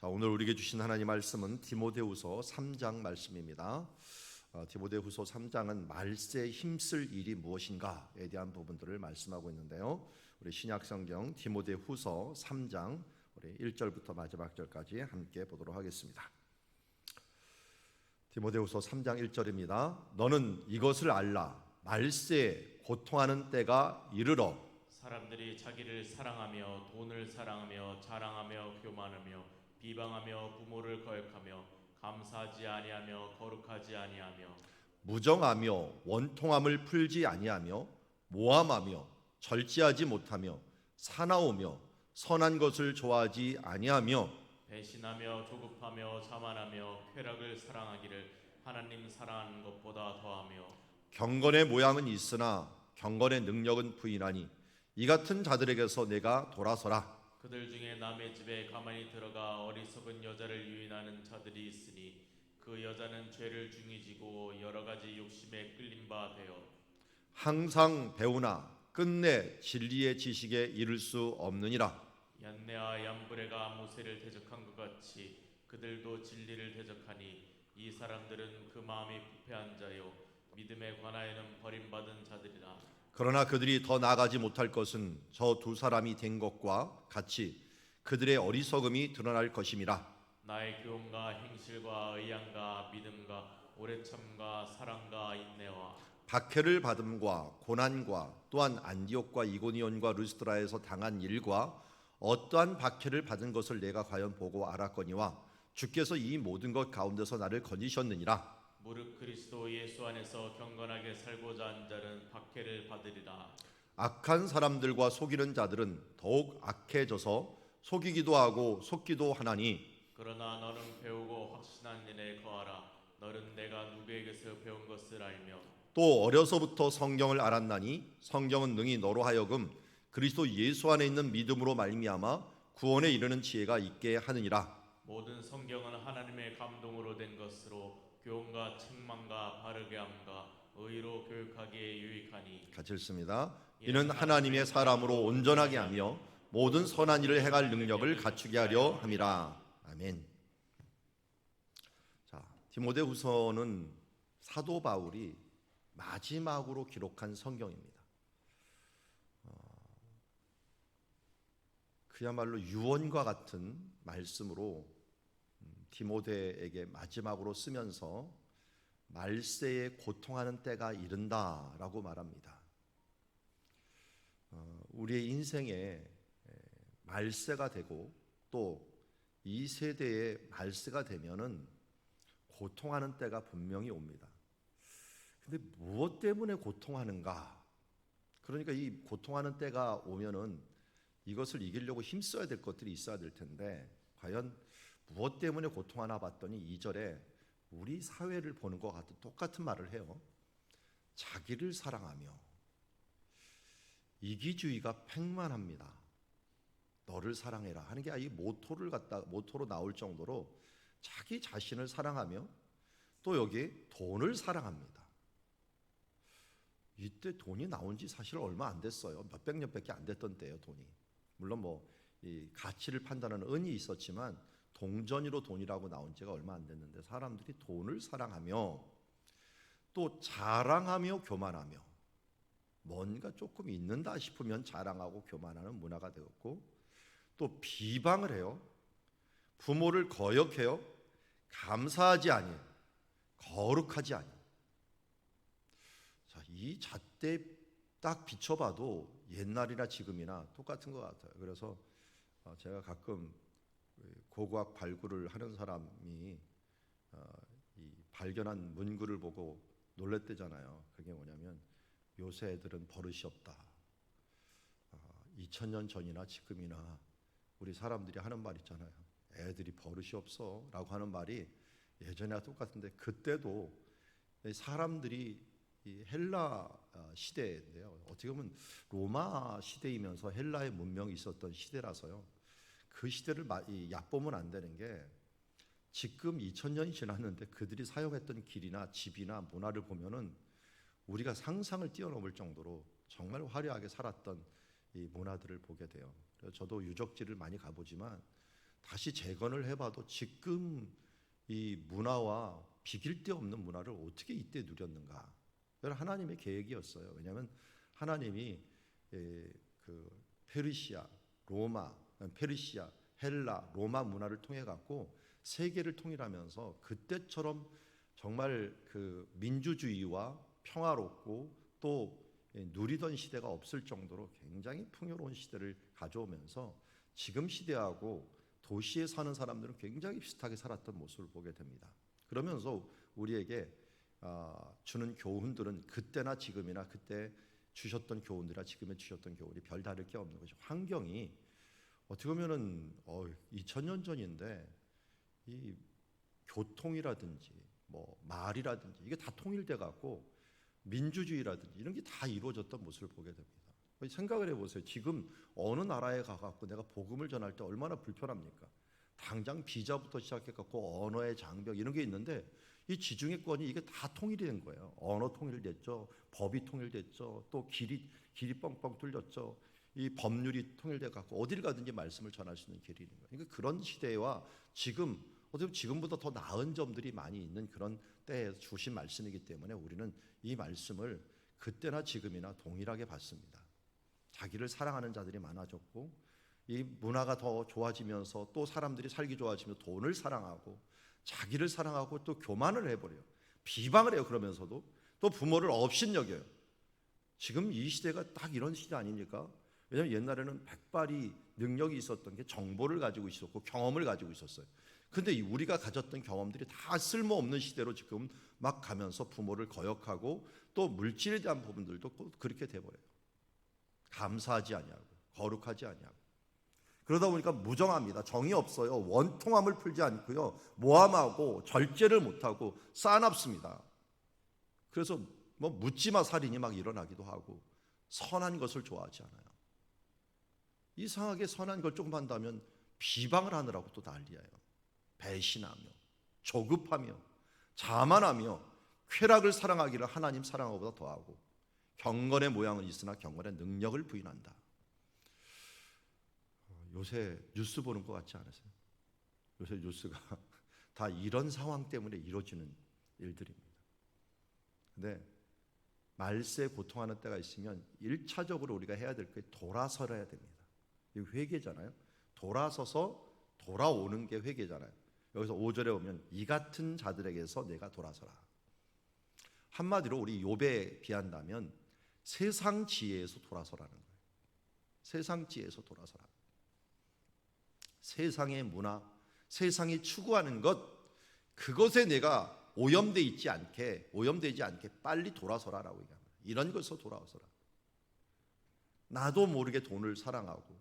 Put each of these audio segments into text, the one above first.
자, 오늘 우리에게 주신 하나님 말씀은 디모데후서 3장 말씀입니다. 디모데후서 3장은 말세에 힘쓸 일이 무엇인가에 대한 부분들을 말씀하고 있는데요. 우리 신약성경 디모데후서 3장 우리 1절부터 마지막 절까지 함께 보도록 하겠습니다. 디모데후서 3장 1절입니다. 너는 이것을 알라. 말세에 고통하는 때가 이르러 사람들이 자기를 사랑하며 돈을 사랑하며 자랑하며 교만하며 비방하며 부모를 거역하며 감사하지 아니하며 거룩하지 아니하며 무정하며 원통함을 풀지 아니하며 모함하며 절제하지 못하며 사나우며 선한 것을 좋아하지 아니하며 배신하며 조급하며 자만하며 쾌락을 사랑하기를 하나님 사랑하는 것보다 더하며 경건의 모양은 있으나 경건의 능력은 부인하니 이 같은 자들에게서 내가 돌아서라. 그들 중에 남의 집에 가만히 들어가 어리석은 여자를 유인하는 자들이 있으니 그 여자는 죄를 중히 지고 여러 가지 욕심에 끌린 바 되어 항상 배우나 끝내 진리의 지식에 이를 수 없느니라. 얀네와 얀브레가 모세를 대적한 것 같이 그들도 진리를 대적하니 이 사람들은 그 마음이 부패한 자요 믿음에 관하여는 버림받은 자들이라. 그러나 그들이 더 나아가지 못할 것은 저 두 사람이 된 것과 같이 그들의 어리석음이 드러날 것임이라. 나의 교훈과 행실과 의향과 믿음과 오래 참과 사랑과 인내와 박해를 받음과 고난과 또한 안디옥과 이고니온과 루스드라에서 당한 일과 어떠한 박해를 받은 것을 내가 과연 보고 알았거니와 주께서 이 모든 것 가운데서 나를 건지셨느니라. 무릇 그리스도 예수 안에서 경건하게 살고자 한 자는 박해를 받으리라. 악한 사람들과 속이는 자들은 더욱 악해져서 속이기도 하고 속기도 하나니 그러나 너는 배우고 확신한 일에 거하라. 너는 내가 누구에게서 배운 것을 알며 또 어려서부터 성경을 알았나니 성경은 능히 너로 하여금 그리스도 예수 안에 있는 믿음으로 말미암아 구원에 이르는 지혜가 있게 하느니라. 모든 성경은 하나님의 감동으로 된 것으로 교훈과 책망과 바르게 함과 의로 교육하기에 유익하니 같이 읽습니다. 이는 하나님의 사람으로 온전하게 하며 모든 선한 일을 행할 능력을 갖추게 하려 함이라. 아멘. 자, 디모데후서는 사도 바울이 마지막으로 기록한 성경입니다. 그야말로 유언과 같은 말씀으로 디모데에게 마지막으로 쓰면서 말세에 고통하는 때가 이른다라고 말합니다. 우리의 인생에 말세가 되고 또 이 세대의 말세가 되면은 고통하는 때가 분명히 옵니다. 근데 무엇 때문에 고통하는가? 그러니까 이 고통하는 때가 오면은 이것을 이기려고 힘써야 될 것들이 있어야 될 텐데 과연 무엇 때문에 고통하나 봤더니 2절에 우리 사회를 보는 것 같은 똑같은 말을 해요. 자기를 사랑하며 이기주의가 팽만합니다. 너를 사랑해라 하는 게 이 모토로 나올 정도로 자기 자신을 사랑하며 또 여기 돈을 사랑합니다. 이때 돈이 나온 지 사실 얼마 안 됐어요. 몇백 년밖에 안 됐던 때예요, 돈이. 물론 이 가치를 판단하는 은이 있었지만 동전으로 돈이라고 나온 지가 얼마 안 됐는데 사람들이 돈을 사랑하며 또 자랑하며 교만하며 뭔가 조금 있는다 싶으면 자랑하고 교만하는 문화가 되었고 또 비방을 해요. 부모를 거역해요. 감사하지 아니 거룩하지 아니. 자, 이 잣대 딱 비춰봐도 옛날이나 지금이나 똑같은 것 같아요. 그래서 제가 가끔 고고학 발굴을 하는 사람이 이 발견한 문구를 보고 놀랬대잖아요. 그게 뭐냐면 요새 애들은 버릇이 없다. 2000년 전이나 지금이나 우리 사람들이 하는 말 있잖아요. 애들이 버릇이 없어 라고 하는 말이 예전에와 똑같은데 그때도 사람들이 이 헬라 시대인데요. 어떻게 보면 로마 시대이면서 헬라의 문명이 있었던 시대라서요. 그 시대를 얕보면 안 되는 게 지금 2000년이 지났는데 그들이 사용했던 길이나 집이나 문화를 보면은 우리가 상상을 뛰어넘을 정도로 정말 화려하게 살았던 이 문화들을 보게 돼요. 그래서 저도 유적지를 많이 가보지만 다시 재건을 해봐도 지금 이 문화와 비길 데 없는 문화를 어떻게 이때 누렸는가? 그건 하나님의 계획이었어요. 왜냐하면 하나님이 그 페르시아, 로마, 페르시아, 헬라, 로마 문화를 통해 갖고 세계를 통일하면서 그때처럼 정말 그 민주주의와 평화롭고 또 누리던 시대가 없을 정도로 굉장히 풍요로운 시대를 가져오면서 지금 시대하고 도시에 사는 사람들은 굉장히 비슷하게 살았던 모습을 보게 됩니다. 그러면서 우리에게 주는 교훈들은 그때나 지금이나 그때 주셨던 교훈이나 지금에 주셨던 교훈이 별다를 게 없는 거죠. 환경이 어떻게 보면은 2000년 전인데 이 교통이라든지 뭐 말이라든지 이게 다 통일돼 갖고 민주주의라든지 이런 게 다 이루어졌던 모습을 보게 됩니다. 생각을 해보세요. 지금 어느 나라에 가갖고 내가 복음을 전할 때 얼마나 불편합니까? 당장 비자부터 시작해갖고 언어의 장벽 이런 게 있는데 이 지중해권이 이게 다 통일이 된 거예요. 언어 통일됐죠. 법이 통일됐죠. 또 길이 뻥뻥 뚫렸죠. 이 법률이 통일돼갖고 어딜 가든지 말씀을 전할 수 있는 길이 있는 거예요. 그러니까 그런 시대와 지금 어떻게 지금보다 더 나은 점들이 많이 있는 그런 때에 주신 말씀이기 때문에 우리는 이 말씀을 그때나 지금이나 동일하게 받습니다. 자기를 사랑하는 자들이 많아졌고 이 문화가 더 좋아지면서 또 사람들이 살기 좋아지면서 돈을 사랑하고 자기를 사랑하고 또 교만을 해버려요. 비방을 해요. 그러면서도 또 부모를 업신여겨요. 지금 이 시대가 딱 이런 시대 아닙니까? 왜냐하면 옛날에는 백발이 능력이 있었던 게 정보를 가지고 있었고 경험을 가지고 있었어요. 근데 우리가 가졌던 경험들이 다 쓸모없는 시대로 지금 막 가면서 부모를 거역하고 또 물질에 대한 부분들도 그렇게 돼버려요. 감사하지 아니하고 거룩하지 아니하고 그러다 보니까 무정합니다. 정이 없어요. 원통함을 풀지 않고요. 모함하고 절제를 못하고 싸납습니다. 그래서 뭐 묻지마 살인이 막 일어나기도 하고 선한 것을 좋아하지 않아요. 이상하게 선한 걸 조금 한다면 비방을 하느라고 또 난리예요. 배신하며 조급하며 자만하며 쾌락을 사랑하기를 하나님 사랑하고보다 더하고 경건의 모양은 있으나 경건의 능력을 부인한다. 요새 뉴스 보는 것 같지 않으세요? 요새 뉴스가 다 이런 상황 때문에 이루어지는 일들입니다. 근데 말세에 고통하는 때가 있으면 1차적으로 우리가 해야 될 게 돌아서야 됩니다. 이게 회개잖아요. 돌아서서 돌아오는 게 회개잖아요. 여기서 5절에 보면 이 같은 자들에게서 내가 돌아서라. 한마디로 우리 욥에 비한다면 세상 지혜에서 돌아서라는 거예요. 세상 지혜에서 돌아서라. 세상의 문화, 세상이 추구하는 것, 그것에 내가 오염되지 않게 빨리 돌아서라라고 얘기합니다. 이런 것에서 돌아서라. 나도 모르게 돈을 사랑하고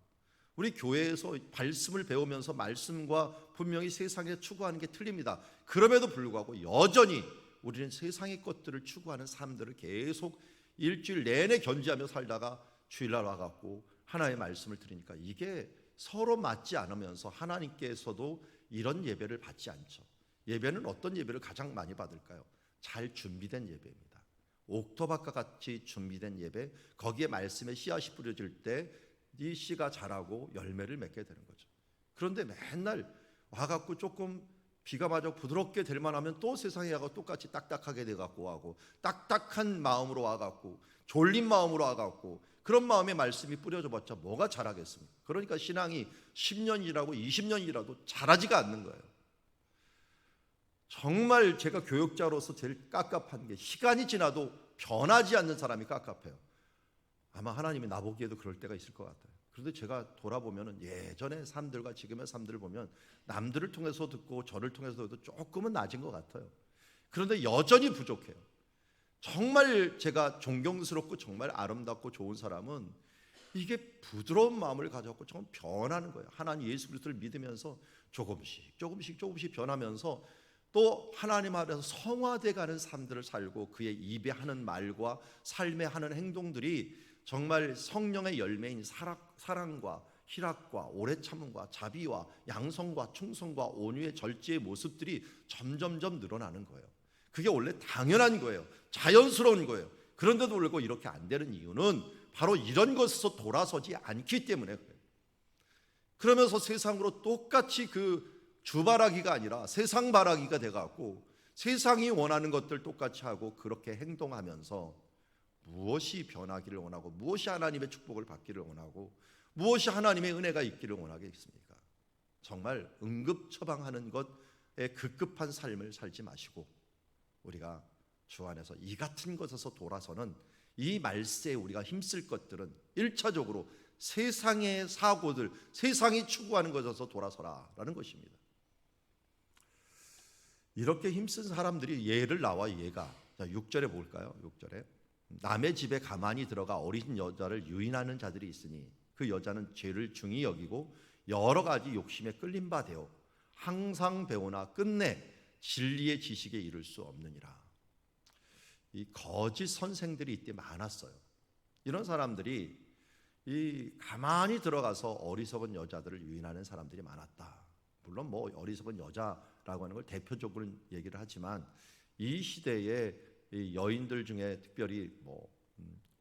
우리 교회에서 말씀을 배우면서 말씀과 분명히 세상에 추구하는 게 틀립니다. 그럼에도 불구하고 여전히 우리는 세상의 것들을 추구하는 삶들을 계속 일주일 내내 견지하며 살다가 주일날 와갖고 하나님의 말씀을 들으니까 이게 서로 맞지 않으면서 하나님께서도 이런 예배를 받지 않죠. 예배는 어떤 예배를 가장 많이 받을까요? 잘 준비된 예배입니다. 옥토밭과 같이 준비된 예배, 거기에 말씀의 씨앗이 뿌려질 때 이 씨가 자라고 열매를 맺게 되는 거죠. 그런데 맨날 와갖고 조금 비가 맞아 부드럽게 될 만하면 또 세상에 와서 똑같이 딱딱하게 돼갖고 하고 딱딱한 마음으로 와갖고 졸린 마음으로 와갖고 그런 마음의 말씀이 뿌려져봤자 뭐가 자라겠습니까? 그러니까 신앙이 10년이라고 20년이라도 자라지가 않는 거예요. 정말 제가 교육자로서 제일 깝깝한 게 시간이 지나도 변하지 않는 사람이 깝깝해요. 아마 하나님이 나보기에도 그럴 때가 있을 것 같아요. 그런데 제가 돌아보면 예전의 삶들과 지금의 삶들을 보면 남들을 통해서 듣고 저를 통해서 듣고 조금은 낮은 것 같아요. 그런데 여전히 부족해요. 정말 제가 존경스럽고 정말 아름답고 좋은 사람은 이게 부드러운 마음을 가졌고 정말 변하는 거예요. 하나님 예수 그리스도를 믿으면서 조금씩 변하면서 또 하나님 앞에서 성화돼가는 삶들을 살고 그의 입에 하는 말과 삶에 하는 행동들이 정말 성령의 열매인 사랑과 희락과 오래 참음과 자비와 양성과 충성과 온유의 절제의 모습들이 점점점 늘어나는 거예요. 그게 원래 당연한 거예요. 자연스러운 거예요. 그런데도 불구하고 이렇게 안 되는 이유는 바로 이런 것에서 돌아서지 않기 때문에 그래요. 그러면서 세상으로 똑같이 그 주바라기가 아니라 세상 바라기가 돼갖고 세상이 원하는 것들 똑같이 하고 그렇게 행동하면서 무엇이 변하기를 원하고 무엇이 하나님의 축복을 받기를 원하고 무엇이 하나님의 은혜가 있기를 원하겠습니까? 정말 응급처방하는 것에 급급한 삶을 살지 마시고 우리가 주 안에서 이 같은 것에서 돌아서는 이 말세에 우리가 힘쓸 것들은 1차적으로 세상의 사고들, 세상이 추구하는 것에서 돌아서라라는 것입니다. 이렇게 힘쓴 사람들이 예를 나와 얘가 6절에 볼까요? 6절에 남의 집에 가만히 들어가 어린 여자를 유인하는 자들이 있으니 그 여자는 죄를 중히 여기고 여러 가지 욕심에 끌린 바 되어 항상 배우나 끝내 진리의 지식에 이를 수 없느니라. 이 거짓 선생들이 이때 많았어요. 이런 사람들이 이 가만히 들어가서 어리석은 여자들을 유인하는 사람들이 많았다. 물론 뭐 어리석은 여자라고 하는 걸 대표적으로 얘기를 하지만 이 시대에 이 여인들 중에 특별히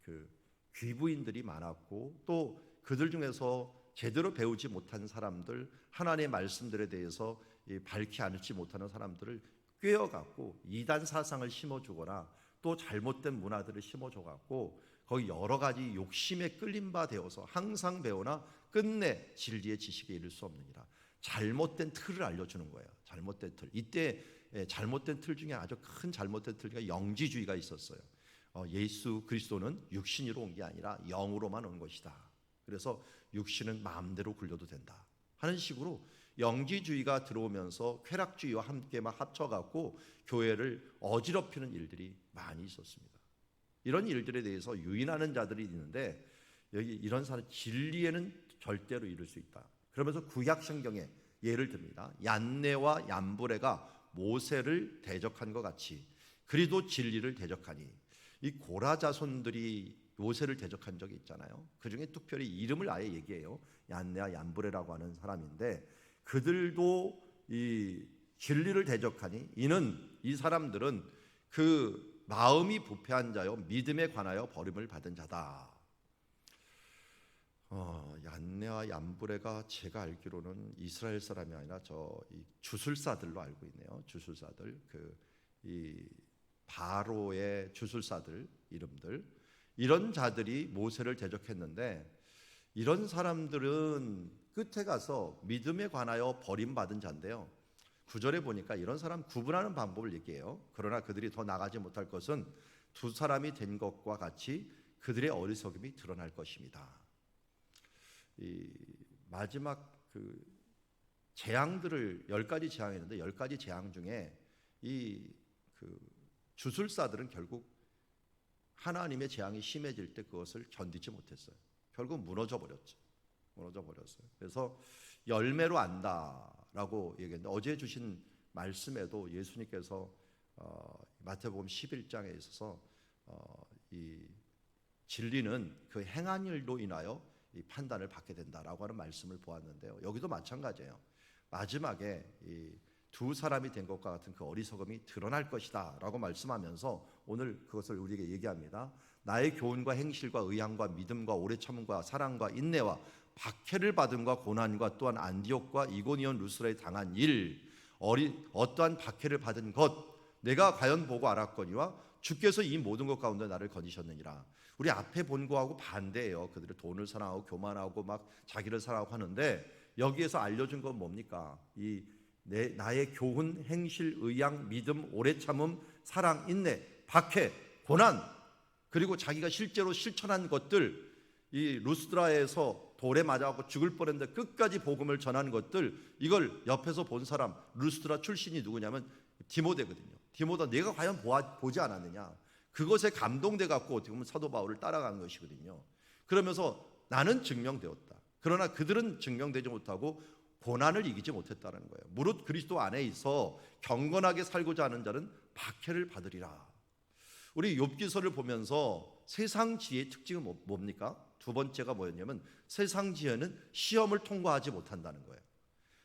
그 귀부인들이 많았고 또 그들 중에서 제대로 배우지 못한 사람들, 하나님의 말씀들에 대해서 밝히 않지 못하는 사람들을 꿰어갖고 이단 사상을 심어주거나 또 잘못된 문화들을 심어줘갖고 거기 여러 가지 욕심에 끌린 바 되어서 항상 배우나 끝내 진리의 지식에 이를 수 없느니라. 잘못된 틀을 알려주는 거예요. 잘못된 틀. 이때 잘못된 틀 중에 아주 큰 잘못된 틀 중에 영지주의가 있었어요. 예수 그리스도는 육신으로 온 게 아니라 영으로만 온 것이다. 그래서 육신은 마음대로 굴려도 된다 하는 식으로 영지주의가 들어오면서 쾌락주의와 함께 막 합쳐갖고 교회를 어지럽히는 일들이 많이 있었습니다. 이런 일들에 대해서 유인하는 자들이 있는데 여기 이런 사람 진리에는 절대로 이룰 수 있다. 그러면서 구약 성경에 예를 듭니다. 얀네와 얀브레가 모세를 대적한 것 같이 그리도 진리를 대적하니 이 고라 자손들이 모세를 대적한 적이 있잖아요. 그 중에 특별히 이름을 아예 얘기해요. 얀네와 얀브레라고 하는 사람인데 그들도 이 진리를 대적하니 이는 이 사람들은 그 마음이 부패한 자요 믿음에 관하여 버림을 받은 자다. 얀네와 얀브레가 제가 알기로는 이스라엘 사람이 아니라 이 주술사들로 알고 있네요. 주술사들 이 바로의 주술사들 이름들 이런 자들이 모세를 대적했는데 이런 사람들은 끝에 가서 믿음에 관하여 버림받은 자인데요. 9절에 보니까 이런 사람 구분하는 방법을 얘기해요. 그러나 그들이 더 나가지 못할 것은 두 사람이 된 것과 같이 그들의 어리석음이 드러날 것입니다. 이 마지막 그 재앙들을 10가지 재앙했는데 10가지 재앙 중에 이 그 주술사들은 결국 하나님의 재앙이 심해질 때 그것을 견디지 못했어요. 결국 무너져 버렸죠. 그래서 열매로 안다라고 얘기했는데 어제 주신 말씀에도 예수님께서 마태복음 11장에 있어서 이 진리는 그 행한 일로 인하여 이 판단을 받게 된다라고 하는 말씀을 보았는데요. 여기도 마찬가지예요. 마지막에 이 두 사람이 된 것과 같은 그 어리석음이 드러날 것이다 라고 말씀하면서 오늘 그것을 우리에게 얘기합니다. 나의 교훈과 행실과 의향과 믿음과 오래 참음과 사랑과 인내와 박해를 받음과 고난과 또한 안디옥과 이고니온 루스라에 당한 일 어떠한 박해를 받은 것 내가 과연 보고 알았거니와 주께서 이 모든 것 가운데 나를 거니셨느니라. 우리 앞에 본 거하고 반대예요. 그들이 돈을 사랑하고 교만하고 막 자기를 사랑하고 하는데 여기에서 알려준 건 뭡니까? 나의 교훈, 행실, 의향, 믿음, 오래 참음, 사랑, 인내, 박해, 고난 그리고 자기가 실제로 실천한 것들 이 루스드라에서 돌에 맞아갖고 죽을 뻔했는데 끝까지 복음을 전한 것들 이걸 옆에서 본 사람 루스드라 출신이 누구냐면 디모데거든요. 디모데 내가 과연 보지 않았느냐 그것에 감동돼 갖고 어떻게 보면 사도 바울을 따라간 것이거든요. 그러면서 나는 증명되었다. 그러나 그들은 증명되지 못하고 고난을 이기지 못했다는 거예요. 무릇 그리스도 안에 있어 경건하게 살고자 하는 자는 박해를 받으리라. 우리 욥기서를 보면서 세상 지혜의 특징은 뭡니까? 두 번째가 뭐였냐면 세상 지혜는 시험을 통과하지 못한다는 거예요.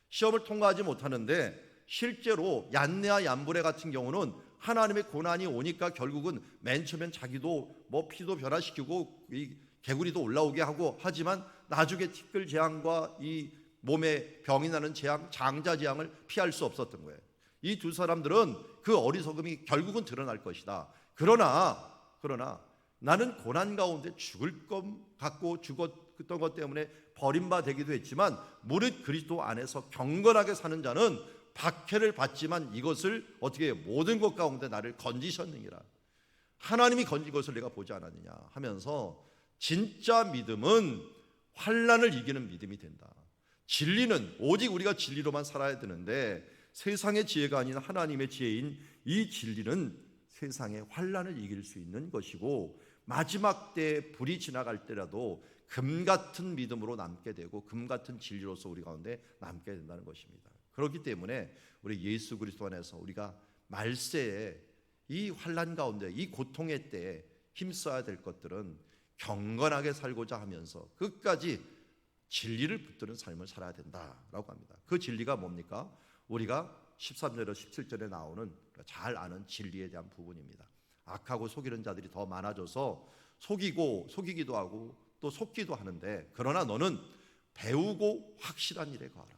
시험을 통과하지 못하는데 실제로 얀네와 얀브레 같은 경우는 하나님의 고난이 오니까 결국은 맨 처음엔 자기도 피도 변화시키고 이 개구리도 올라오게 하고 하지만 나중에 티끌 재앙과 이 몸에 병이 나는 재앙, 장자재앙을 피할 수 없었던 거예요. 이 두 사람들은 그 어리석음이 결국은 드러날 것이다. 그러나 나는 고난 가운데 죽을 것 같고 죽었던 것 때문에 버림받되기도 했지만 무릇 그리스도 안에서 경건하게 사는 자는 박해를 받지만 이것을 어떻게 모든 것 가운데 나를 건지셨느니라. 하나님이 건진 것을 내가 보지 않았느냐 하면서 진짜 믿음은 환난을 이기는 믿음이 된다. 진리는 오직 우리가 진리로만 살아야 되는데 세상의 지혜가 아닌 하나님의 지혜인 이 진리는 세상의 환난을 이길 수 있는 것이고 마지막 때 불이 지나갈 때라도 금 같은 믿음으로 남게 되고 금 같은 진리로서 우리 가운데 남게 된다는 것입니다. 그렇기 때문에 우리 예수 그리스도 안에서 우리가 말세에 이 환난 가운데 이 고통의 때에 힘써야 될 것들은 경건하게 살고자 하면서 끝까지 진리를 붙드는 삶을 살아야 된다라고 합니다. 그 진리가 뭡니까? 우리가 13절에서 17절에 나오는 잘 아는 진리에 대한 부분입니다. 악하고 속이는 자들이 더 많아져서 속이기도 하고 또 속기도 하는데 그러나 너는 배우고 확실한 일에 거하라.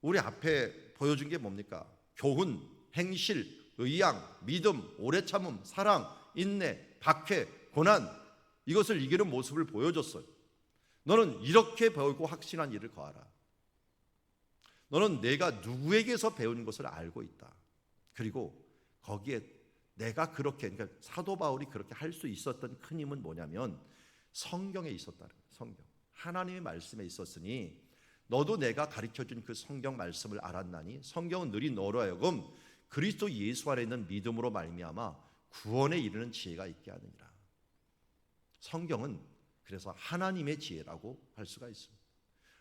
우리 앞에 보여준 게 뭡니까? 교훈, 행실, 의양, 믿음, 오래 참음, 사랑, 인내, 박해, 고난, 이것을 이기는 모습을 보여줬어요. 너는 이렇게 배우고 확신한 일을 거하라. 너는 내가 누구에게서 배운 것을 알고 있다. 그리고 거기에 내가 그렇게, 그러니까 사도 바울이 그렇게 할 수 있었던 큰 힘은 뭐냐면 성경에 있었다는 거예요. 성경, 하나님의 말씀에 있었으니 너도 내가 가르쳐준 그 성경 말씀을 알았나니 성경은 너희 너로 하여금 그리스도 예수 안에 있는 믿음으로 말미암아 구원에 이르는 지혜가 있게 하느니라. 성경은 그래서 하나님의 지혜라고 할 수가 있습니다.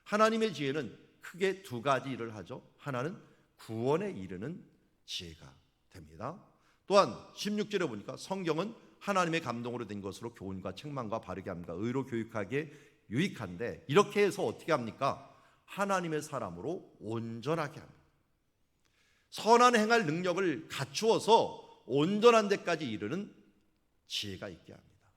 하나님의 지혜는 크게 두 가지 일을 하죠. 하나는 구원에 이르는 지혜가 됩니다. 또한 16절에 보니까 성경은 하나님의 감동으로 된 것으로 교훈과 책망과 바르게 함과 의로 교육하기에 유익한데 이렇게 해서 어떻게 합니까? 하나님의 사람으로 온전하게 합니다. 선한 행할 능력을 갖추어서 온전한 데까지 이르는 지혜가 있게 합니다.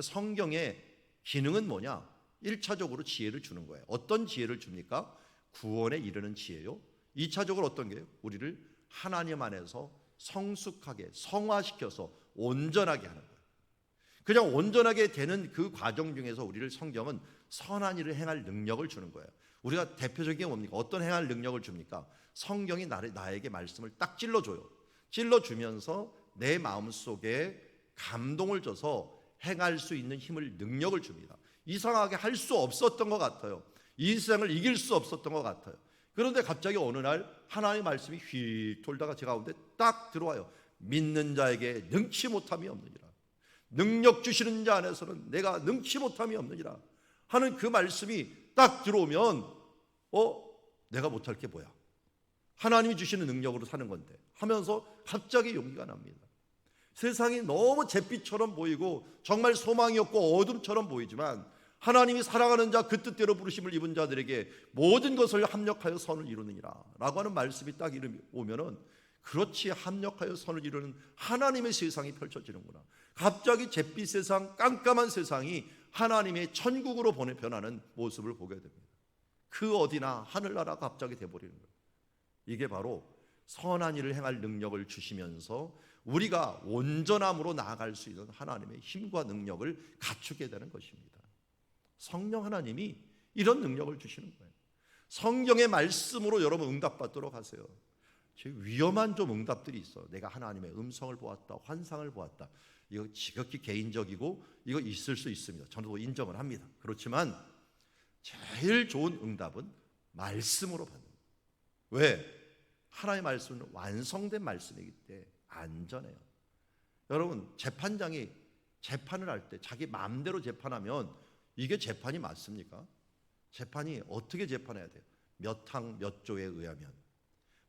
성경의 기능은 뭐냐? 1차적으로 지혜를 주는 거예요. 어떤 지혜를 줍니까? 구원에 이르는 지혜요. 2차적으로 어떤 게요? 우리를 하나님 안에서 성숙하게 성화시켜서 온전하게 하는 거예요. 그냥 온전하게 되는 그 과정 중에서 우리를 성경은 선한 일을 행할 능력을 주는 거예요. 우리가 대표적인 게 뭡니까? 어떤 행할 능력을 줍니까? 성경이 나에게 말씀을 딱 찔러줘요. 찔러주면서 내 마음속에 감동을 줘서 행할 수 있는 힘을, 능력을 줍니다. 이상하게 할 수 없었던 것 같아요. 이 세상을 이길 수 없었던 것 같아요. 그런데 갑자기 어느 날 하나님의 말씀이 휙 돌다가 제 가운데 딱 들어와요. 믿는 자에게 능치 못함이 없느니라. 능력 주시는 자 안에서는 내가 능치 못함이 없느니라 하는 그 말씀이 딱 들어오면 내가 못할 게 뭐야? 하나님이 주시는 능력으로 사는 건데 하면서 갑자기 용기가 납니다. 세상이 너무 잿빛처럼 보이고 정말 소망이 없고 어둠처럼 보이지만 하나님이 사랑하는 자 그 뜻대로 부르심을 입은 자들에게 모든 것을 합력하여 선을 이루느니라 라고 하는 말씀이 딱 오면은 그렇지, 합력하여 선을 이루는 하나님의 세상이 펼쳐지는구나. 갑자기 잿빛 세상, 깜깜한 세상이 하나님의 천국으로 변하는 모습을 보게 됩니다. 그 어디나 하늘나라가 갑자기 돼버리는 거예요. 이게 바로 선한 일을 행할 능력을 주시면서 우리가 온전함으로 나아갈 수 있는 하나님의 힘과 능력을 갖추게 되는 것입니다. 성령 하나님이 이런 능력을 주시는 거예요. 성경의 말씀으로 여러분 응답받도록 하세요. 위험한 좀 응답들이 있어. 내가 하나님의 음성을 보았다, 환상을 보았다. 이거 지극히 개인적이고 이거 있을 수 있습니다. 저도 인정을 합니다. 그렇지만 제일 좋은 응답은 말씀으로 받는 거예요. 왜? 하나님의 말씀은 완성된 말씀이기 때문에 안전해요. 여러분, 재판장이 재판을 할 때 자기 마음대로 재판하면 이게 재판이 맞습니까? 재판이 어떻게 재판해야 돼요? 몇 항 몇 조에 의하면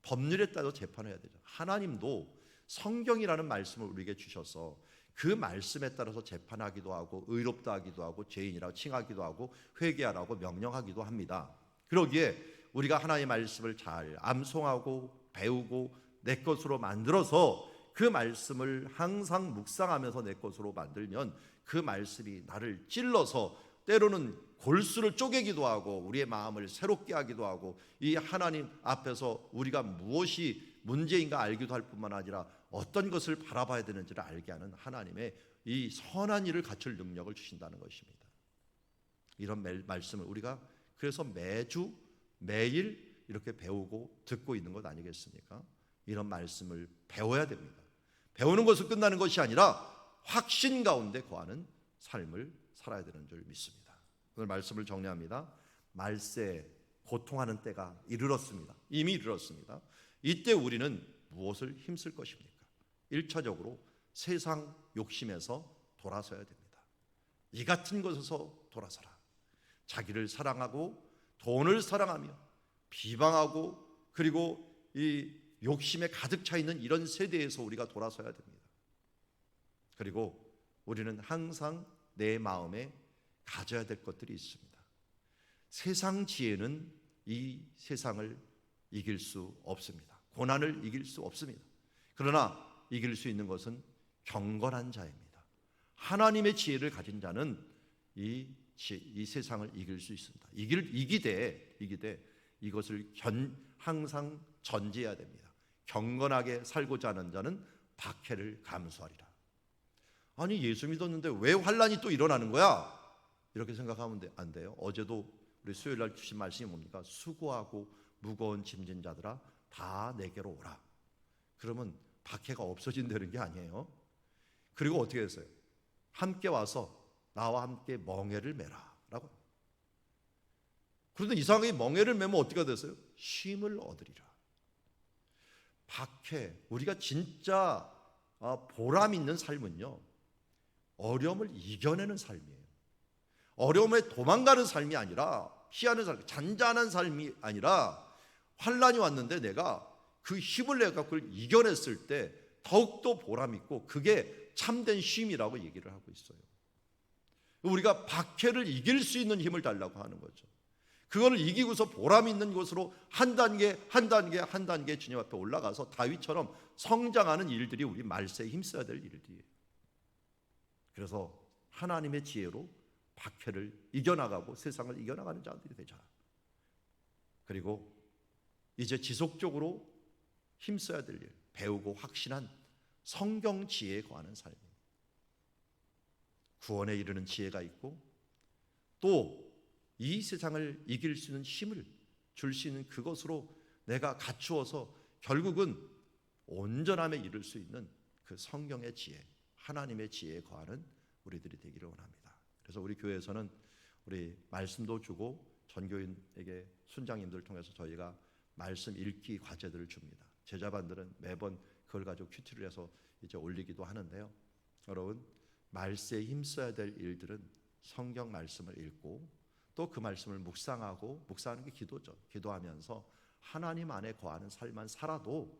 법률에 따라 재판해야 되죠. 하나님도 성경이라는 말씀을 우리에게 주셔서 그 말씀에 따라서 재판하기도 하고 의롭다 하기도 하고 죄인이라고 칭하기도 하고 회개하라고 명령하기도 합니다. 그러기에 우리가 하나님의 말씀을 잘 암송하고 배우고 내 것으로 만들어서 그 말씀을 항상 묵상하면서 내 것으로 만들면 그 말씀이 나를 찔러서 때로는 골수를 쪼개기도 하고 우리의 마음을 새롭게 하기도 하고 이 하나님 앞에서 우리가 무엇이 문제인가 알기도 할 뿐만 아니라 어떤 것을 바라봐야 되는지를 알게 하는 하나님의 이 선한 일을 갖출 능력을 주신다는 것입니다. 이런 말씀을 우리가 그래서 매주 매일 이렇게 배우고 듣고 있는 것 아니겠습니까? 이런 말씀을 배워야 됩니다. 배우는 것은 끝나는 것이 아니라 확신 가운데 거하는 삶을 살아야 되는 줄 믿습니다. 오늘 말씀을 정리합니다. 말세 고통하는 때가 이르렀습니다. 이미 이르렀습니다. 이때 우리는 무엇을 힘쓸 것입니까? 1차적으로 세상 욕심에서 돌아서야 됩니다. 이 같은 것에서 돌아서라. 자기를 사랑하고 돈을 사랑하며 비방하고 그리고 이 욕심에 가득 차 있는 이런 세대에서 우리가 돌아서야 됩니다. 그리고 우리는 항상 내 마음에 가져야 될 것들이 있습니다. 세상 지혜는 이 세상을 이길 수 없습니다. 고난을 이길 수 없습니다. 그러나 이길 수 있는 것은 경건한 자입니다. 하나님의 지혜를 가진 자는 이 세상을 이길 수 있습니다. 이기되 이것을 항상 전제해야 됩니다. 경건하게 살고자 하는 자는 박해를 감수하리라. 아니 예수 믿었는데 왜 환난이 또 일어나는 거야? 이렇게 생각하면 안 돼요. 어제도 우리 수요일 날 주신 말씀이 뭡니까? 수고하고 무거운 짐진 자들아 다 내게로 오라. 그러면 박해가 없어진다는 게 아니에요. 그리고 어떻게 했어요? 함께 와서 나와 함께 멍에를 매라 라고. 그런데 이상하게 멍에를 매면 어떻게 됐어요? 쉼을 얻으리라. 박해, 우리가 진짜 보람 있는 삶은요, 어려움을 이겨내는 삶이에요. 어려움에 도망가는 삶이 아니라, 피하는 삶, 잔잔한 삶이 아니라 환난이 왔는데 내가 그 힘을 내가 그걸 이겨냈을 때 더욱더 보람 있고 그게 참된 쉼이라고 얘기를 하고 있어요. 우리가 박해를 이길 수 있는 힘을 달라고 하는 거죠. 그거를 이기고서 보람 있는 곳으로 한 단계 주님 앞에 올라가서 다윗처럼 성장하는 일들이 우리 말세에 힘써야 될 일들이에요. 그래서 하나님의 지혜로 박해를 이겨나가고 세상을 이겨나가는 자들이 되자. 그리고 이제 지속적으로 힘써야 될 일, 배우고 확신한 성경 지혜에 거하는 삶입니다. 구원에 이르는 지혜가 있고 또 이 세상을 이길 수 있는 힘을 줄 수 있는 그것으로 내가 갖추어서 결국은 온전함에 이를 수 있는 그 성경의 지혜, 하나님의 지혜에 거하는 우리들이 되기를 원합니다. 그래서 우리 교회에서는 우리 말씀도 주고 전교인에게 순장님들을 통해서 저희가 말씀 읽기 과제들을 줍니다. 제자반들은 매번 그걸 가지고 큐티를 해서 이제 올리기도 하는데요. 여러분, 말세에 힘써야 될 일들은 성경 말씀을 읽고 또 그 말씀을 묵상하고, 묵상하는 게 기도죠. 기도하면서 하나님 안에 거하는 삶만 살아도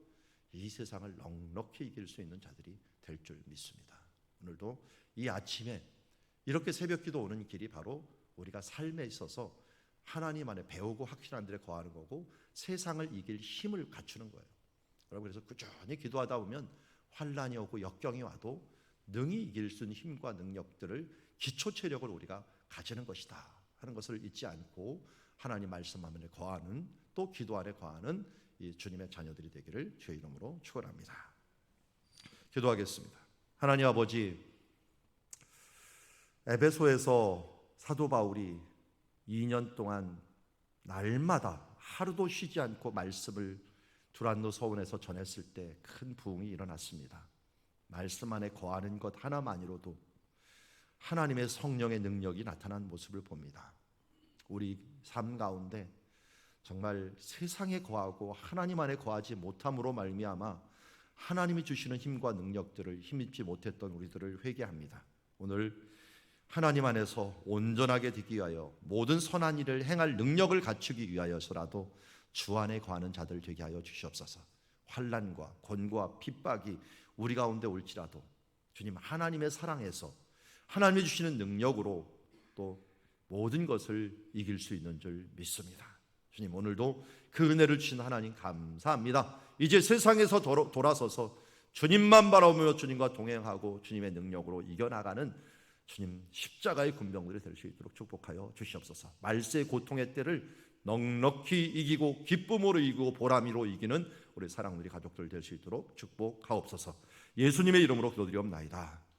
이 세상을 넉넉히 이길 수 있는 자들이 될 줄 믿습니다. 오늘도 이 아침에 이렇게 새벽기도 오는 길이 바로 우리가 삶에 있어서 하나님 안에 배우고 확신한 데에 거하는 거고 세상을 이길 힘을 갖추는 거예요. 여러분, 그래서 꾸준히 기도하다 보면 환난이 오고 역경이 와도 능히 이길 수 있는 힘과 능력들을, 기초 체력을 우리가 가지는 것이다 하는 것을 잊지 않고 하나님 말씀 안에 거하는, 또 기도 안에 거하는 이 주님의 자녀들이 되기를 주의 이름으로 축원합니다. 기도하겠습니다. 하나님 아버지, 에베소에서 사도 바울이 2년 동안 날마다 하루도 쉬지 않고 말씀을 두란노 서원에서 전했을 때 큰 부흥이 일어났습니다. 말씀 안에 거하는 것 하나만으로도 하나님의 성령의 능력이 나타난 모습을 봅니다. 우리 삶 가운데 정말 세상에 거하고 하나님 안에 거하지 못함으로 말미암아 하나님이 주시는 힘과 능력들을 힘입지 못했던 우리들을 회개합니다. 오늘 하나님 안에서 온전하게 되기 위하여 모든 선한 일을 행할 능력을 갖추기 위하여서라도 주 안에 거하는 자들 되게 하여 주시옵소서. 환난과 권고와 핍박이 우리 가운데 올지라도 주님 하나님의 사랑에서 하나님이 주시는 능력으로 또 모든 것을 이길 수 있는 줄 믿습니다. 주님, 오늘도 그 은혜를 주신 하나님 감사합니다. 이제 세상에서 돌아서서 주님만 바라보며 주님과 동행하고 주님의 능력으로 이겨나가는 주님 십자가의 군병들이 될 수 있도록 축복하여 주시옵소서. 말세의 고통의 때를 넉넉히 이기고 기쁨으로 이기고 보람으로 이기는 우리 사랑누리 가족들 될 수 있도록 축복하옵소서. 예수님의 이름으로 기도드리옵나이다.